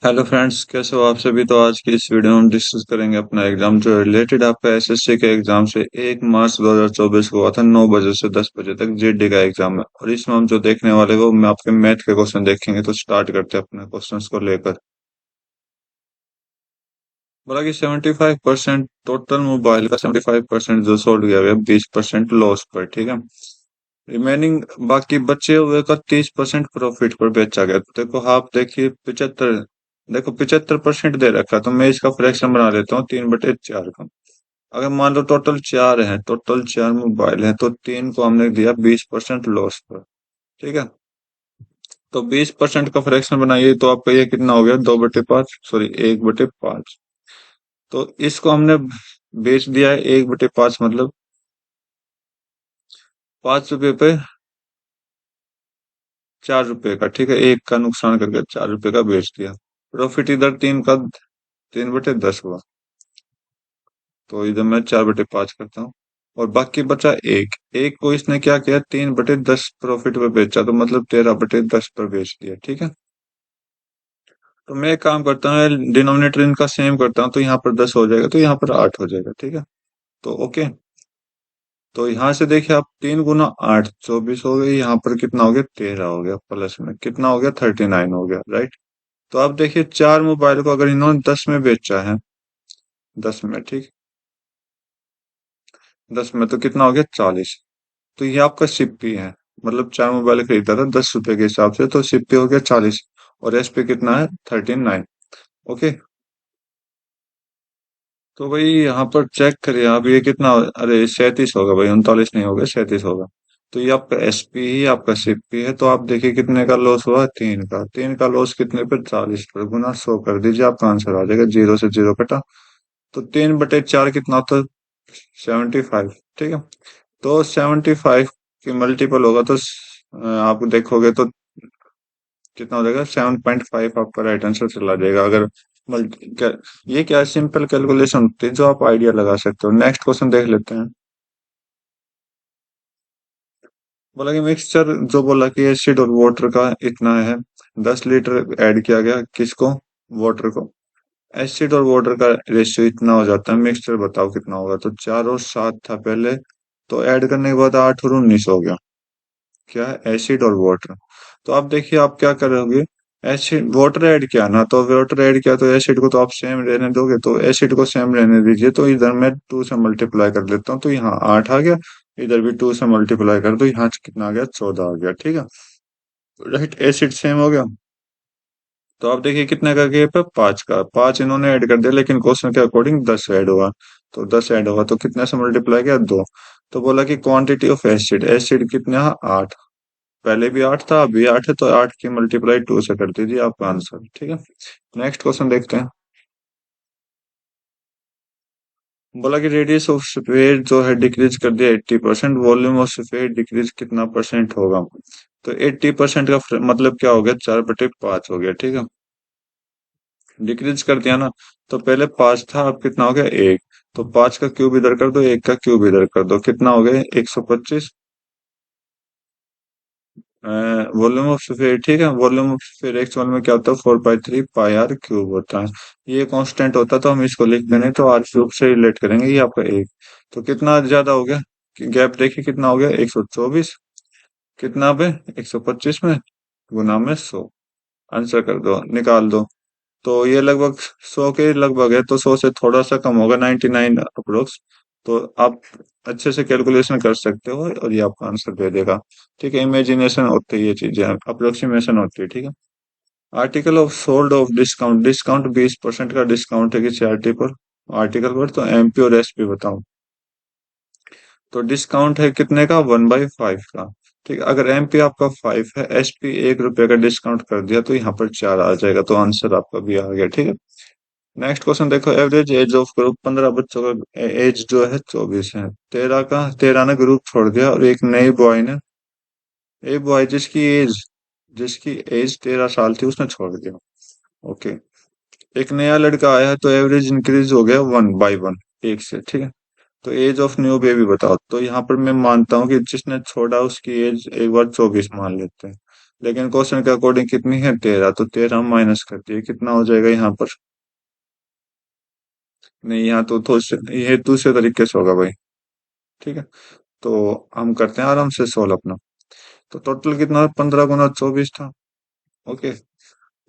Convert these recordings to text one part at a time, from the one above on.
Hello friends, कैसे हो आप सभी। तो आज की इस वीडियो में हम डिस्कस करेंगे अपना एग्जाम जो रिलेटेड आपका एसएससी के एग्जाम से 1 मार्च 2024 को हुआ था 9 बजे से 10 बजे तक जीडी का एग्जाम है। और इसमें हम जो देखने वाले वो मैं आपके मैथ के क्वेश्चन देखेंगे। तो स्टार्ट करते हैं अपने क्वेश्चंस को लेकर। बोला कि 75% टोटल मोबाइल का 75% जो सोल्ड किया गया, 20% लॉस पर, ठीक है। रिमेनिंग बाकी बचे हुए का 30% प्रॉफिट पर बेचा गया। तो देखो आप देखिए 75, देखो 75% दे रखा है, तो मैं इसका फ्रैक्शन बना लेता हूँ 3/4 का। अगर मान लो टोटल चार मोबाइल है, तो तीन को हमने दिया 20% लॉस पर, ठीक है। तो 20% का फ्रैक्शन बनाइए तो आपका ये कितना हो गया, 2/5, सॉरी 1/5। तो इसको हमने बेच दिया है 1/5, मतलब 5 रुपए पे 4 रुपए का, ठीक है। एक का नुकसान करके 4 रुपए का बेच दिया। प्रॉफिट इधर 3/10 हुआ। तो इधर मैं 4/5 करता हूँ। और बाकी बचा एक, एक को इसने क्या किया, 3/10 प्रॉफिट पे बेचा, तो मतलब 13/10 पर बेच दिया, ठीक है। तो मैं एक काम करता हूँ, डिनोमिनेटर इनका सेम करता हूँ, तो यहाँ पर 10 हो जाएगा, तो यहाँ पर 8 हो जाएगा, ठीक है। तो ओके। तो यहाँ से देखिए आप, 3 × 8 24 हो गई, यहाँ पर कितना हो गया, 13 हो गया, प्लस में कितना हो गया, 39 हो गया, राइट। तो आप देखिए चार मोबाइल को अगर इन्होंने 10 में बेचा है, 10 में, ठीक, 10 में तो कितना हो गया, 40। तो ये आपका सिप्पी है, मतलब चार मोबाइल खरीदा था 10 रुपए के हिसाब से, तो सिप्पी हो गया 40। और एसपी कितना है, 39। ओके। तो भाई यहाँ पर चेक करिए आप, ये कितना अरे 37 होगा भाई, 39 नहीं होगा, 37 होगा। तो ये आपका एसपी ही आपका सिप्पी है। तो आप देखिए कितने का लॉस हुआ, तीन का लॉस कितने पर, 40 पर, गुना 100 कर दीजिए, आपका आंसर आ जाएगा, जीरो से जीरो कटा। तो 3/4 कितना होता है, 75, ठीक है। तो 75 की मल्टीपल होगा तो आप देखोगे तो कितना हो जाएगा, 7.5 आपका राइट आंसर चला जाएगा। अगर ये क्या सिंपल कैलकुलेशन होती है जो आप आइडिया लगा सकते हो। नेक्स्ट क्वेश्चन देख लेते हैं। बोला कि मिक्सचर, जो बोला कि एसिड और वाटर का इतना है, 10 लीटर ऐड किया गया, किसको, वाटर को। एसिड और वाटर का रेशियो इतना हो जाता है, मिक्सचर बताओ कितना होगा। तो 4 और 7 था पहले, तो ऐड करने के बाद 8 और 19 हो गया। क्या है, एसिड और वाटर। तो आप देखिए आप क्या करोगे, एसिड वाटर ऐड किया ना, तो वाटर ऐड किया, तो एसिड को तो आप सेम रहने दोगे, तो एसिड को सेम रहने दीजिए। तो इधर मैं 2 से मल्टीप्लाई कर लेता हूँ, तो यहाँ 8 आ गया। इधर भी 2 से मल्टीप्लाई कर दो, यहाँ कितना आ गया, 14 आ गया, ठीक है। राइट, एसिड सेम हो गया। तो आप देखिए कितने का गैप है, 5 का। 5 इन्होंने ऐड कर दिया, लेकिन क्वेश्चन के अकॉर्डिंग 10 ऐड हुआ। तो 10 ऐड होगा तो कितने से मल्टीप्लाई किया, 2। तो बोला कि क्वांटिटी ऑफ एसिड, एसिड कितना है, 8। पहले भी 8 था, अभी 8 है, तो 8 की मल्टीप्लाई 2 से कर दीजिए, आपका आंसर, ठीक है। नेक्स्ट क्वेश्चन देखते हैं। बोला कि रेडियस ऑफ स्फीयर जो है डिक्रीज कर दिया 80%, वॉल्यूम ऑफ स्फीयर डिक्रीज कितना परसेंट होगा। तो 80% का मतलब क्या हो गया, 4/5 हो गया, ठीक है। डिक्रीज कर दिया ना, तो पहले 5 था, अब कितना हो गया, 1। तो 5 का क्यूब इधर कर दो, 1 का क्यूब इधर कर दो, कितना हो गया, 125। वॉल्यूम ऑफ स्फीयर, ठीक है। वॉल्यूम ऑफ स्फीयर एक्चुअल में क्या होता है, 4/3 पाई r³ होता है। ये कांस्टेंट होता है, तो हम इसको लिख देंगे, तो r³ से रिलेट करेंगे, ये आपका एक। तो कितना ज्यादा हो गया, गैप देखिए कितना हो गया, 124। कितना पे, 125 में, गुना में 100। आंसर कर दो, निकाल दो। तो ये लगभग 100 के लगभग है, तो 100 से थोड़ा सा कम होगा, 99 अप्रोक्स। तो आप अच्छे से कैलकुलेशन कर सकते हो, और ये आपका आंसर दे देगा, ठीक है। इमेजिनेशन होती है, ये चीजें अप्रोक्सीमेशन होती है, ठीक है। Article of sold off discount, discount 20% का डिस्काउंट है किसी आर्टिकल पर, तो एमपी और एसपी बताओ। तो डिस्काउंट है कितने का, 1/5 का, ठीक है। अगर एमपी आपका 5 है, एसपी 1 रुपए का डिस्काउंट कर दिया, तो यहाँ पर 4 आ जाएगा, तो आंसर आपका भी आ गया, ठीक है। नेक्स्ट क्वेश्चन देखो, एवरेज एज ऑफ ग्रुप, 15 बच्चों का एज जो है 24 है। 13 ने ग्रुप छोड़ दिया, और एक नई बॉय ने, एक बॉय जिसकी एज 13 साल थी, उसने छोड़ दिया। ओके। एक नया लड़का आया है, तो एवरेज इंक्रीज हो गया 1/1, एक से, ठीक है। तो एज ऑफ न्यू बेबी बताओ। तो यहाँ पर मैं मानता हूँ कि जिसने छोड़ा उसकी एज एक बार 24 मान लेते हैं। लेकिन क्वेश्चन के अकॉर्डिंग कितनी है 13, तो 13 माइनस कर दिए, कितना हो जाएगा यहाँ पर? नहीं, यहाँ ये दूसरे तरीके से होगा भाई। ठीक है, तो हम करते हैं आराम से सोल्व अपना। तो टोटल कितना 15 गुना 24 था। ओके,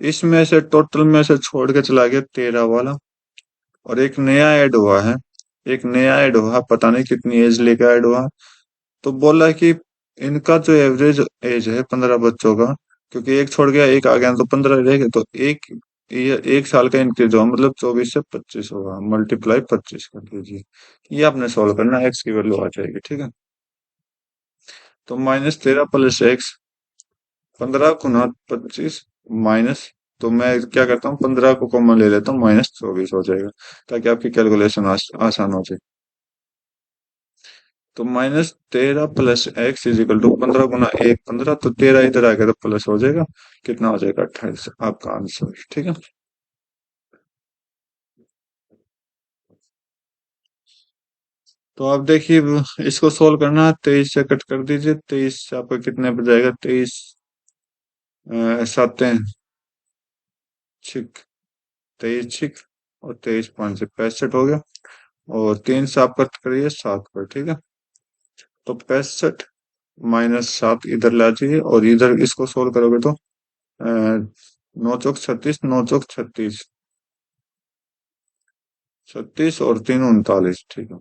इसमें से टोटल में से छोड़ के चला गया 13 वाला, और एक नया ऐड हुआ है। एक नया ऐड हुआ, पता नहीं कितनी एज लेके ऐड हुआ। तो बोला कि इनका जो एवरेज एज है 15 बच्चों का, क्योंकि एक छोड़ गया एक आ गया तो 15 रह गए, तो ये 1 साल का इंक्रीज हुआ, मतलब 24 से 25 होगा, मल्टीप्लाई 25 कर दीजिए। ये आपने सॉल्व करना, एक्स की वैल्यू आ जाएगी। ठीक है, तो -13 प्लस एक्स, 15 गुना 25 माइनस, तो मैं क्या करता हूँ 15 को कॉमन ले लेता हूँ, -24 हो जाएगा, ताकि आपकी कैलकुलेशन आसान हो जाए। तो -13 plus x is equal to 15 गुना 1 15, तो 13 इधर आ गया तो प्लस हो जाएगा, कितना हो जाएगा 28, आपका आंसर। ठीक है, तो आप देखिए इसको सोल्व करना है, 23 से कट कर दीजिए, 23 से आपका कितने पर जाएगा, 23 साते छिक 23 छिक, और 23 5 65 हो गया, और 3 से आप कट करिए 7 पर। ठीक है, तो 65 -7 इधर ला जाइए, और इधर इसको सोल्व करोगे तो 9 चौक 36, 9 चौक 36, 36 और 3 39। ठीक है,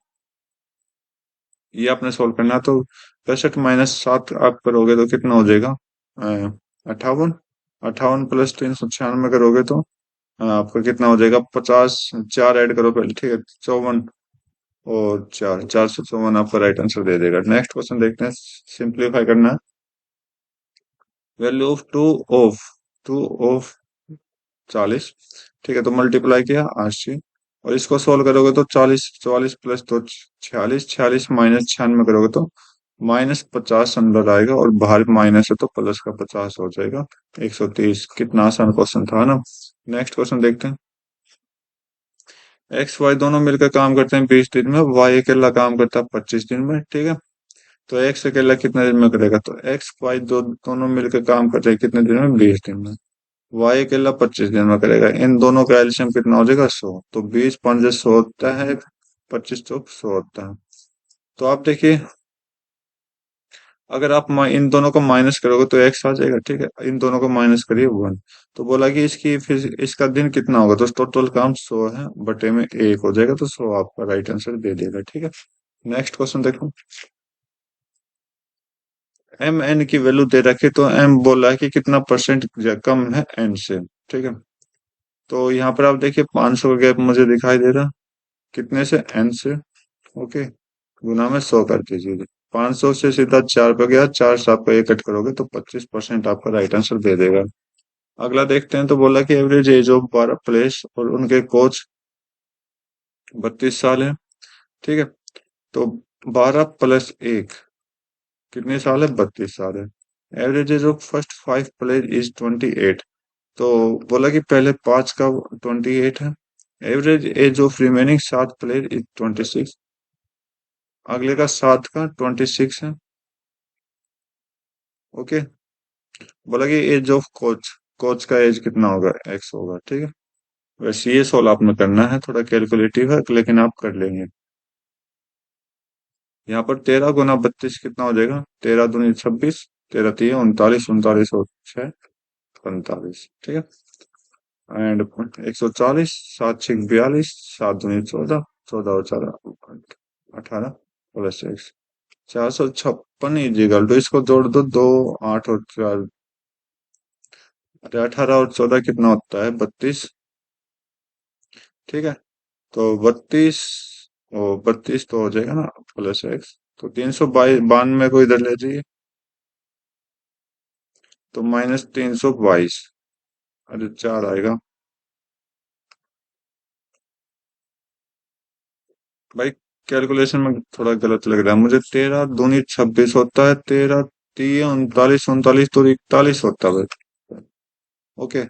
ये आपने सोल्व करना है। तो 65 -7 आप करोगे तो कितना हो जाएगा, 58। 58 प्लस 396 करोगे तो आपका कितना हो जाएगा, 50। 4 ऐड करो पहले, ठीक है, 54, और 454 आपका राइट आंसर दे देगा। नेक्स्ट क्वेश्चन देखते हैं, सिंप्लीफाई करना है। Value of two of 40। ठीक है, तो मल्टीप्लाई किया 80, और इसको सोल्व करोगे तो 40, 44 प्लस तो 46, 46 -96 करोगे तो -50 अंदर आएगा, और बाहर माइनस है तो प्लस का 50 हो जाएगा, 130। कितना आसान क्वेश्चन था ना। नेक्स्ट क्वेश्चन देखते हैं। एक्स वाई दोनों मिलकर काम करते हैं 20 दिन में, वाई अकेला काम करता है 25 दिन में। ठीक है, तो एक्स अकेला कितने दिन में करेगा, तो एक्स वाई दोनों मिलकर काम करते हैं कितने दिन में, 20 दिन में। वाई अकेला 25 दिन में करेगा, इन दोनों का एलसीएम कितना हो जाएगा, 100। तो 20 5 100 होता है, 25 चौक 100 होता है। तो आप देखिए, अगर आप इन दोनों को माइनस करोगे तो एक्स आ जाएगा। ठीक है, इन दोनों को माइनस करिए 1। तो बोला कि इसकी फिर इसका दिन कितना होगा, तो टोटल काम 100 है, बटे में 1 हो जाएगा, तो 100 आपका राइट आंसर दे देगा। ठीक है, नेक्स्ट क्वेश्चन देखो। एम एन की वैल्यू दे रखी, तो एम बोला है कि कितना परसेंट कम है एन से। ठीक है, तो यहाँ पर आप देखिए 500 का गैप मुझे दिखाई दे रहा, कितने से, एन से। ओके, गुना में 100 कर दीजिए, 500 से सीधा 4 पे गया, 4 से आपका एक कट करोगे तो 25% आपका राइट आंसर दे देगा। अगला देखते हैं, तो बोला कि एवरेज एज ऑफ 12 प्लेयर्स और उनके कोच 32 साल है। ठीक है, तो 12 + 1 कितने साल है, 32 साल है। Average age of first 5 player is 28। तो बोला कि पहले 5 का 28 है। Average age of remaining 7 player is 26। अगले का 7 का 26 है। ओके, बोला कि एज ऑफ कोच, कोच का एज कितना होगा, एक्स होगा। ठीक है, वैसे ये सोल्व आपने करना है, थोड़ा कैलकुलेटिव है लेकिन आप कर लेंगे। यहाँ पर 13 गुना 32 कितना हो जाएगा, 13 दूनी 26, 13 3 39, 39 और 6 45। ठीक है, एंड 140, 7 6 42, 7 दूनी 14, 14 और 4 18 प्लस 6, 456 इजिकल टू, इसको जोड़ दो, 2 8 और 4, अरे 18 और 14 कितना होता है, 32। ठीक है, तो 32, ओ 32 तो हो जाएगा ना, प्लस एक्स, तो 392 को इधर ले जाइए, तो -322, अरे 4 आएगा भाई। कैलकुलेशन में थोड़ा गलत लग रहा है मुझे, 13 दूनी 26 होता है, 13 3 39 39 तो 41 होता है भाई। ओके,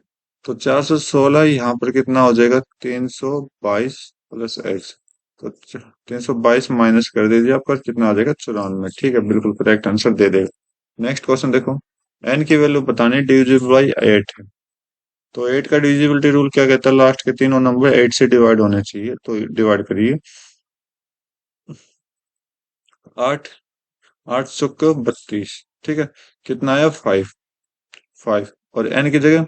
तो 416 यहाँ पर कितना हो जाएगा, 322 प्लस एक्स, तो 322 माइनस कर दीजिए, आपका कितना आ जाएगा, 94। ठीक है, बिल्कुल करेक्ट आंसर दे देगा। नेक्स्ट क्वेश्चन देखो। एन की वैल्यू बतानी, डिविजिबल बाई 8 है। तो 8 का डिविजिबिलिटी रूल क्या कहता है, लास्ट के तीनों नंबर 8 से डिवाइड होने चाहिए, तो डिवाइड करिए। 8, 8 चौक 32, ठीक है। कितना आया, 5, 5। और एन की जगह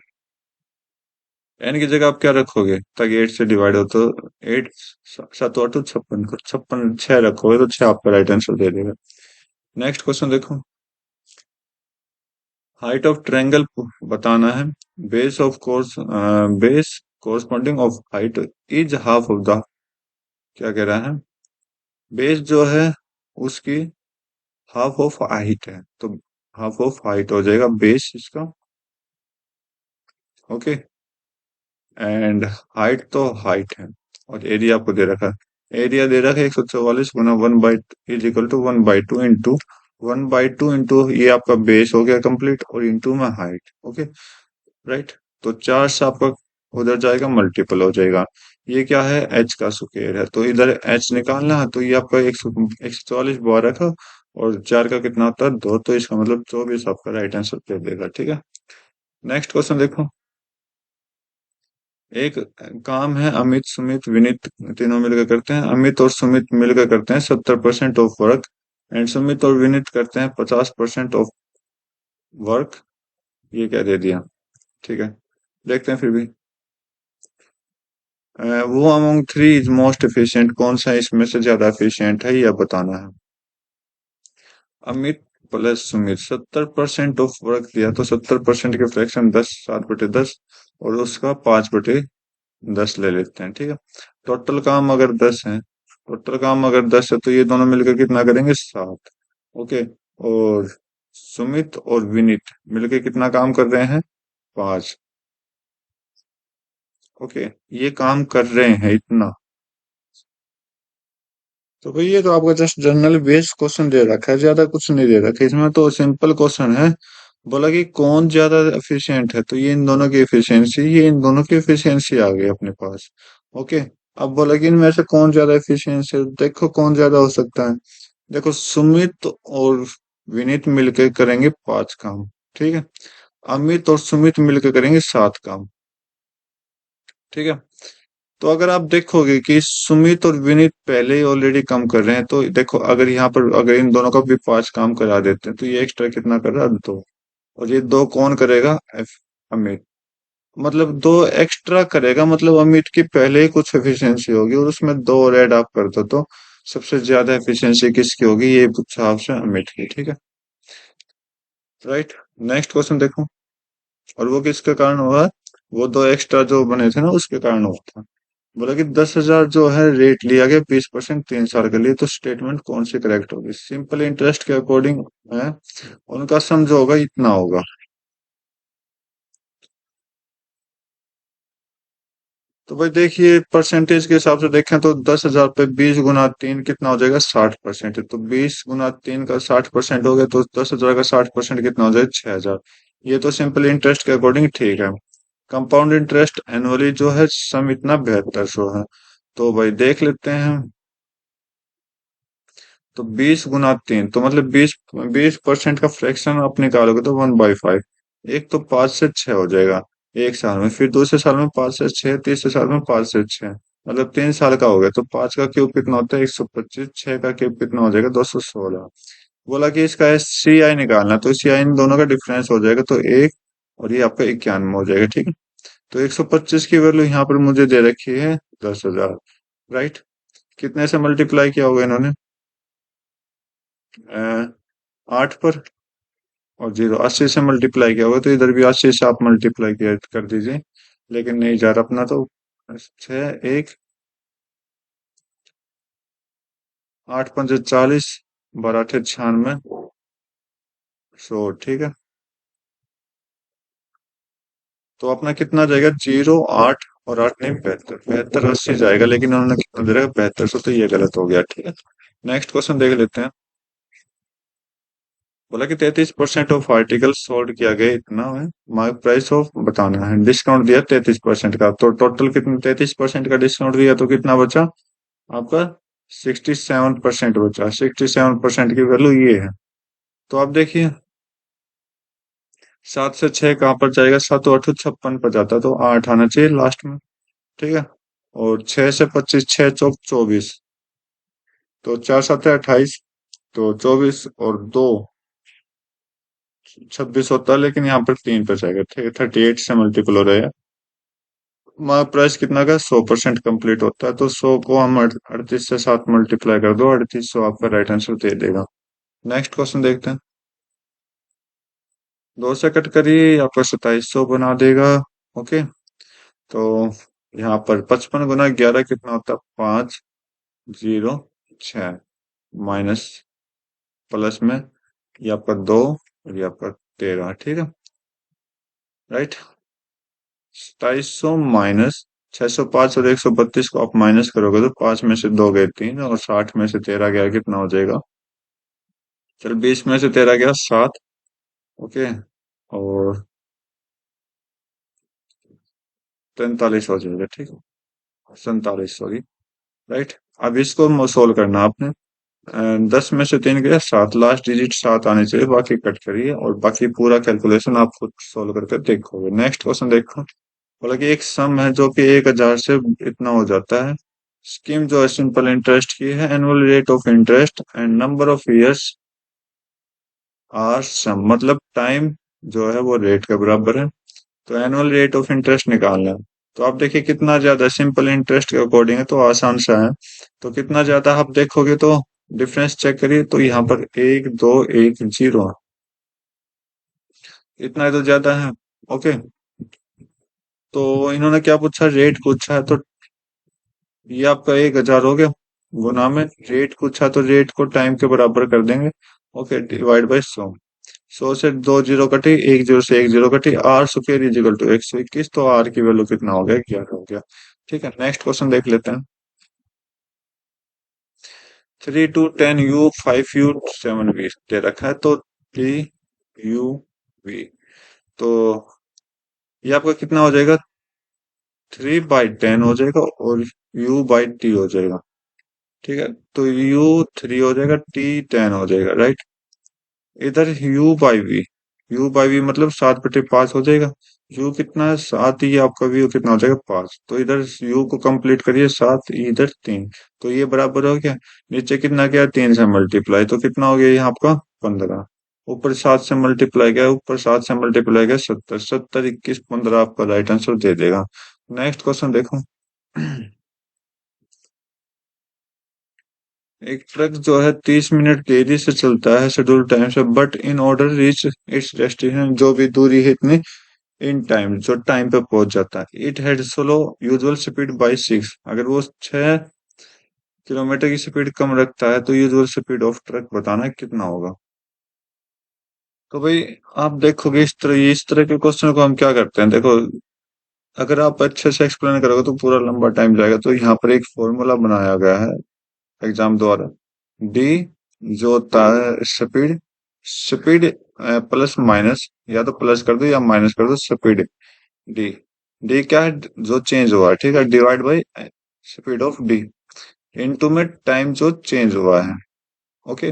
आप क्या रखोगे ताकि 8 से डिवाइड हो, तो 8, 7 8 तो 56 को 56 6 रखोगे तो 6 आपका राइट आंसर दे देगा। नेक्स्ट क्वेश्चन देखो, हाइट ऑफ ट्रायंगल बताना है। Base of course base corresponding of height is half of the, क्या कह रहा है, बेस जो है उसकी हाफ ऑफ हाइट है, तो हाफ ऑफ हाइट हो जाएगा बेस इसका। ओके, एंड हाइट तो हाइट है, और एरिया आपको दे रखा है, एरिया दे रखा है 144 गुना 1 by is equal to 1/2 into 1/2 into ये आपका बेस हो गया कंप्लीट, और इंटू में हाइट। Okay, right. तो 4 से आपका उधर जाएगा, मल्टीपल हो जाएगा। ये क्या है, एच का स्क्वायर है, तो इधर एच निकालना है, तो ये आपका 144 बारह का, और 4 का कितना होता है, 2, तो इसका मतलब 24 आपका राइट आंसर दे देगा, ठीक है। नेक्स्ट क्वेश्चन देखो, एक काम है, अमित सुमित विनीत तीनों मिलकर करते हैं, अमित और सुमित मिलकर करते हैं 70% ऑफ वर्क, एंड सुमित और विनीत करते हैं 50% ऑफ वर्क। ये क्या दे दिया, ठीक है, देखते हैं फिर भी। वो among three is most efficient, कौन सा इसमें से ज्यादा एफिशिएंट है, यह बताना है। Amit plus Sumit 70% of work दिया, तो 70% के फ्रैक्शन 10, 7/10, और उसका 5/10 ले लेते हैं, ठीक है। टोटल काम अगर 10 है, टोटल काम अगर 10 है, तो ये दोनों मिलकर कितना करेंगे, 7। ओके, और सुमित और विनीत मिलकर कितना काम कर रहे हैं, 5। ओके, ये काम कर रहे हैं इतना। तो भाई ये तो आपका जस्ट जनरल बेस्ड क्वेश्चन दे रखा है, ज्यादा कुछ नहीं दे रखा है इसमें, तो सिंपल क्वेश्चन है। बोला कि कौन ज्यादा एफिशिएंट है, तो ये इन दोनों की एफिशिएंसी, ये इन दोनों की एफिशिएंसी आ गई अपने पास। ओके, अब बोला कि इनमें से कौन ज्यादा एफिशिएंसी है, देखो कौन ज्यादा हो सकता है। देखो, सुमित और विनीत मिलकर करेंगे 5 काम, ठीक है। अमित और सुमित मिलकर करेंगे 7 काम, ठीक है। तो अगर आप देखोगे कि सुमित और विनीत पहले ही ऑलरेडी कम कर रहे हैं, तो देखो अगर यहाँ पर अगर इन दोनों का भी 5 काम करा देते हैं, तो ये एक्स्ट्रा कितना कर रहा है, 2। और ये 2 कौन करेगा, अमित। मतलब 2 एक्स्ट्रा करेगा, मतलब अमित की पहले ही कुछ एफिशिएंसी होगी, और उसमें 2 और ऐड आप कर दो, तो सबसे ज्यादा एफिशिएंसी किसकी होगी, ये पूछा आपसे, अमित की, ठीक है, राइट। नेक्स्ट क्वेश्चन देखो, और वो किसके कारण हुआ, वो 2 एक्स्ट्रा जो बने थे ना, उसके कारण हुआ था। बोला कि 10,000 जो है रेट लिया गया 20% 3 साल के लिए, तो स्टेटमेंट कौन सी करेक्ट होगी, सिंपल इंटरेस्ट के अकॉर्डिंग है, उनका सम जो होगा इतना होगा। तो भाई देखिए, परसेंटेज के हिसाब से देखें तो 10,000 पे 20 गुना 3 कितना हो जाएगा, 60%। तो 20 गुना 3 का 60% हो गया, तो 10,000 का 60% कितना हो जाएगा, 6,000। ये तो सिंपल इंटरेस्ट के अकॉर्डिंग ठीक है। कंपाउंड इंटरेस्ट एनुअली जो है सम इतना 7200 है, तो भाई देख लेते हैं। तो 20 गुना 3, तो मतलब 20% का फ्रैक्शन आप निकालोगे तो 1/5। एक तो 5 से 6 हो जाएगा एक साल में, फिर दूसरे साल में 5 से 6, तीसरे साल में 5 से 6, मतलब 3 साल का हो गया। तो 5 का क्यूब कितना होता है, 125, 6 का क्यूब कितना हो जाएगा, 216। बोला कि इसका सी आई निकालना, तो सी आई इन दोनों का डिफरेंस हो जाएगा, तो 1, और ये आपका 91 हो जाएगा, ठीक है। तो 125 की वैल्यू यहाँ पर मुझे दे रखी है 10,000, राइट। कितने से मल्टीप्लाई किया होगा इन्होंने, 8 पर, और 0 80 से मल्टीप्लाई किया होगा, तो इधर भी 80 से आप मल्टीप्लाई किया कर दीजिए, लेकिन नहीं जा रहा अपना, तो 6 1 8 5 40, 12 8 96, 100, ठीक है। तो अपना कितना जाएगा, 0 8 और 8 नहीं 72, 72 80 जाएगा, लेकिन उन्होंने कितना दे रखा है, 7200, तो ये गलत हो गया, ठीक है। नेक्स्ट क्वेश्चन देख लेते हैं। बोला कि 33% ऑफ आर्टिकल सोल्ड किया गया, इतना है, मार्क प्राइस ऑफ बताना है, डिस्काउंट दिया 33% का, तो टोटल कितना, 33% का डिस्काउंट दिया, तो कितना बचा आपका, 67% बचा। 67% की वैल्यू ये है। तो आप देखिए, 7 से 6 कहाँ पर जाएगा, 7 8 56 पर जाता है, तो 8 आना चाहिए लास्ट में। ठीक है। और 6 से 25, 6 चौक 24, तो 4 7 28, तो 24 और 2 26 होता है, लेकिन यहाँ पर 3 पे जाएगा। ठीक है, 38 से मल्टीपल हो रहा है। हमारा प्राइस कितना का 100% कंप्लीट होता है, तो 100 को हम 38 से 7 मल्टीप्लाई कर दो, 3800 आपका राइट आंसर दे देगा। नेक्स्ट क्वेश्चन देखते हैं। 2 से कट करिए, आपका 2700 बना देगा। ओके। तो यहाँ पर 55 गुना 11 कितना होता है, 5 0 6, माइनस प्लस में ये आपका 2 और ये आपका 13। ठीक है, राइट। 2700 माइनस 605 और 132 को आप माइनस करोगे तो 5 में से 2 गए 3, और 60 में से 13 गया कितना हो जाएगा, चल 20 में से 13 गया 7। ओके। और 43 हो जाएगा। ठीक है, 47, सॉरी। राइट। अब इसको सोल्व करना आपने। 10 में से 3 गया 7, लास्ट डिजिट 7 आने चाहिए, बाकी कट करिए और बाकी पूरा कैलकुलेशन आप खुद सोल्व करके देखोगे। नेक्स्ट क्वेश्चन देखो। बोला कि एक सम है जो कि 1000 से इतना हो जाता है। स्कीम जो है सिंपल इंटरेस्ट की है, annual rate of interest and number of years are sum, मतलब टाइम जो है वो रेट के बराबर है। तो एनुअल रेट ऑफ इंटरेस्ट निकालना है। तो आप देखिए कितना ज्यादा सिंपल इंटरेस्ट के अकॉर्डिंग है, तो आसान सा है। तो कितना ज्यादा आप देखोगे तो डिफरेंस चेक करिए, तो यहाँ पर 1 2 1 0, इतना ही तो ज्यादा है। ओके। तो इन्होंने क्या पूछा, रेट पूछा है, तो ये आपका 1000 हो गया। गुना में रेट पूछा तो रेट को टाइम के बराबर कर देंगे। Okay, divide by 100। 100 से 2 जीरो कटी, 1 0 से 1 0 कटी, R square is equal to 121, तो आर की वैल्यू कितना हो गया, 11 हो गया। ठीक है, नेक्स्ट क्वेश्चन देख लेते हैं। 3 2 10 U 5 U 7 V दे रखा है, तो TUV, तो ये आपका कितना हो जाएगा, 3/10 हो जाएगा और U/T हो जाएगा। ठीक है, तो U 3 हो जाएगा, T 10 हो जाएगा, राइट। इधर U/V मतलब 7/5 हो जाएगा। U कितना है, 7, ये आपका V कितना हो जाएगा, 5। तो इधर U को कंप्लीट करिए, 7, इधर 3, तो ये बराबर हो गया। नीचे कितना गया, 3 से मल्टीप्लाई, तो कितना हो गया यहाँ आपका 15। ऊपर 7 से मल्टीप्लाई गया, ऊपर 7 से मल्टीप्लाई गया 70, 70 21 15 आपका राइट आंसर दे देगा। नेक्स्ट क्वेश्चन देखो। एक ट्रक जो है 30 मिनट देरी से चलता है शेड्यूल टाइम से, but in order reach its destination, जो भी दूरी है इतनी इन टाइम, जो टाइम पे पहुंच जाता है। It had slow usual speed by 6, अगर वो 6 किलोमीटर की स्पीड कम रखता है तो यूजुअल स्पीड ऑफ ट्रक बताना है कितना होगा। तो भाई आप देखोगे इस तरह के क्वेश्चन को हम क्या करते हैं, देखो अगर आप अच्छे से एक्सप्लेन करोगे तो पूरा लंबा टाइम जाएगा। तो यहाँ पर एक फॉर्मूला बनाया गया है एग्जाम द्वारा। डी जो होता है स्पीड, स्पीड प्लस माइनस, या तो प्लस कर दो या माइनस कर दो स्पीड। डी, डी क्या है, जो चेंज हुआ है। ठीक है, divide by speed of D, into में टाइम जो चेंज हुआ है। Okay,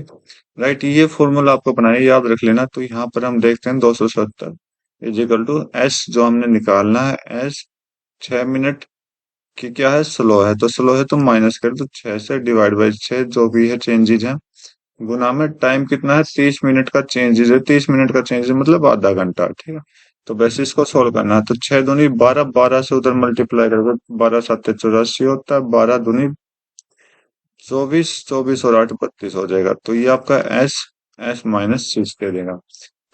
right. ये फॉर्मूला आपको बनाना है, याद रख लेना। तो यहाँ पर हम देखते हैं 270 इज इक्वल टू एस, जो हमने निकालना है एस 6 मिनट की क्या है, स्लो है, तो स्लो है तो माइनस कर दो 6 से, डिवाइड बाई 6 जो भी है चेंजेज है, गुना में टाइम कितना है, 30 मिनट का चेंजेस है, 30 मिनट का चेंजेस मतलब आधा घंटा। ठीक है, तो वैसे इसको सोल्व करना है, तो 6 दूनी 12, 12 से उधर मल्टीप्लाई करोगे 12 7 84 होता है, 12 दूनी 24, 24 और 8 32 हो जाएगा। तो ये आपका एस एस माइनस 6 दे देगा।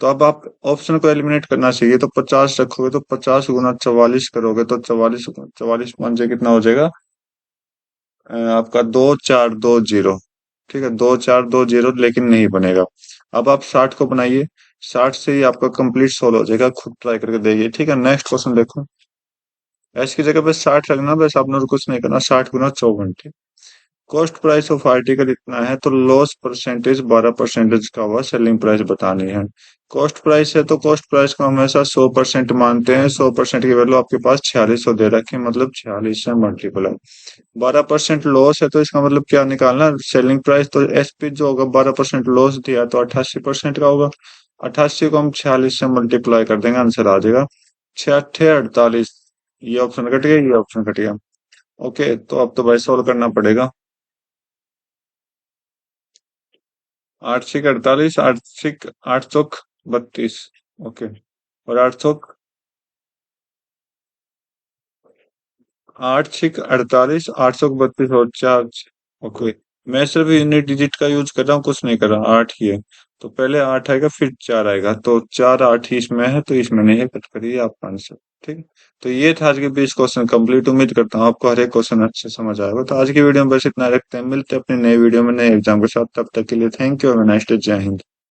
तो अब आप ऑप्शन को एलिमिनेट करना चाहिए, तो 50 रखोगे तो 50 गुना 44 करोगे तो 44, 44 कितना हो जाएगा, आपका 2420। ठीक है, 2420, लेकिन नहीं बनेगा। अब आप 60 को बनाइए, 60 से ही आपका कंप्लीट सोल्व हो जाएगा, खुद ट्राई करके देखिए। ठीक है, नेक्स्ट क्वेश्चन देखो। एस की जगह पे 60 रखना, बस आपने और कुछ नहीं करना। 60 गुना 54। ठीक, कॉस्ट प्राइस ऑफ आर्टिकल इतना है, तो लॉस परसेंटेज 12% का हुआ, सेलिंग प्राइस बतानी है। कॉस्ट प्राइस है तो कॉस्ट प्राइस को हमेशा 100% मानते हैं। 100% की वैल्यू आपके पास 4600 दे रखी है, मतलब 46 से मल्टीपल है। 12% लॉस है तो इसका मतलब क्या निकालना, सेलिंग प्राइस, तो एसपी जो होगा 12% लॉस दिया तो 88% का होगा। 88 को हम 46 से मल्टीप्लाई कर देंगे, आंसर आ जाएगा 6 8 48। ये ऑप्शन कट गया, ये ऑप्शन कट गया। ओके, तो अब तो भाई सॉल्व करना पड़ेगा। 8 6 48, 8 चौक 32। ओके, और 8 6 48, 8 32 और 4। ओके, मैं सिर्फ यूनिट डिजिट का यूज कर रहा हूँ, कुछ नहीं कर रहा, 8 ही है। तो पहले 8 आएगा फिर 4 आएगा, तो 4 8 ही इसमें है, तो इसमें नहीं है, कट करिए आपका आंसर। ठीक है? तो ये था आज के 20 क्वेश्चन कंप्लीट। उम्मीद करता हूँ आपको हर एक क्वेश्चन अच्छे समझ आएगा। तो आज की वीडियो में बस इतना रखते हैं, मिलते हैं अपने नए वीडियो में नए एग्जाम के साथ। तब तक के लिए थैंक यू और नाइस डे, जय हिंद।